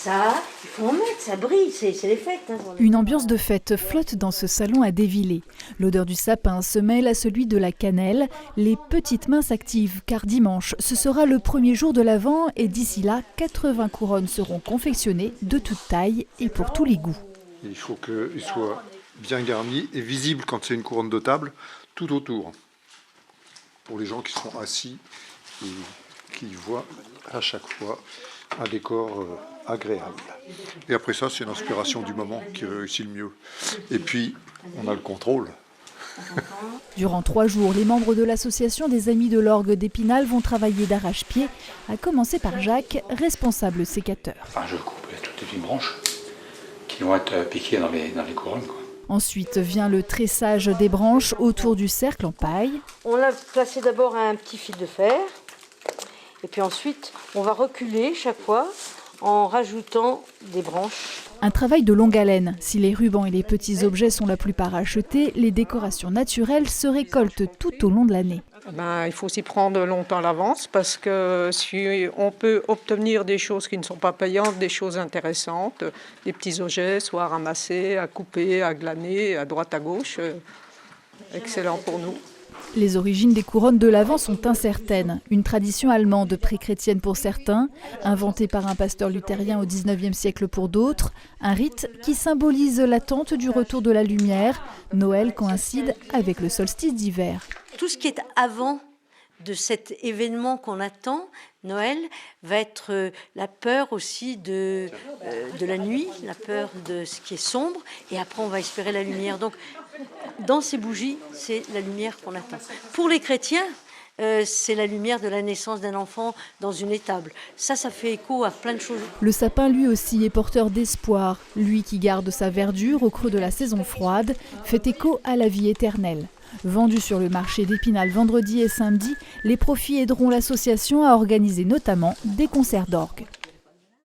ça, il faut en mettre, ça brille, c'est les fêtes. Hein, Une ambiance de fête flotte dans ce salon à Dévillers. L'odeur du sapin se mêle à celui de la cannelle. Les petites mains s'activent car dimanche, ce sera le premier jour de l'Avent et d'ici là, 80 couronnes seront confectionnées de toute taille et pour tous les goûts. Il faut qu'il soit bien garni et visible quand c'est une couronne de table, tout autour. Pour les gens qui seront assis et qui voient à chaque fois un décor agréable. Et après ça, c'est l'inspiration du moment qui réussit le mieux. Et puis, on a le contrôle. Durant 3 jours, les membres de l'association des Amis de l'Orgue d'Épinal vont travailler d'arrache-pied, à commencer par Jacques, responsable sécateur. Enfin, je coupe toutes les petites branches qui vont être piquées dans les couronnes, quoi. Ensuite vient le tressage des branches autour du cercle en paille. On a placé d'abord un petit fil de fer. Et puis ensuite, on va reculer chaque fois en rajoutant des branches. Un travail de longue haleine. Si les rubans et les petits objets sont la plupart achetés, les décorations naturelles se récoltent tout au long de l'année. Il faut s'y prendre longtemps à l'avance parce que si on peut obtenir des choses qui ne sont pas payantes, des choses intéressantes, des petits objets, soit à ramasser, à couper, à glaner, à droite, à gauche, excellent pour nous. Les origines des couronnes de l'Avent sont incertaines. Une tradition allemande pré-chrétienne pour certains, inventée par un pasteur luthérien au XIXe siècle pour d'autres, un rite qui symbolise l'attente du retour de la lumière. Noël coïncide avec le solstice d'hiver. Tout ce qui est avant de cet événement qu'on attend, Noël, va être la peur aussi de la nuit, la peur de ce qui est sombre, et après on va espérer la lumière. Donc, dans ces bougies, c'est la lumière qu'on attend. Pour les chrétiens, c'est la lumière de la naissance d'un enfant dans une étable. Ça fait écho à plein de choses. Le sapin, lui aussi, est porteur d'espoir. Lui qui garde sa verdure au creux de la saison froide, fait écho à la vie éternelle. Vendu sur le marché d'Épinal vendredi et samedi, les profits aideront l'association à organiser notamment des concerts d'orgue.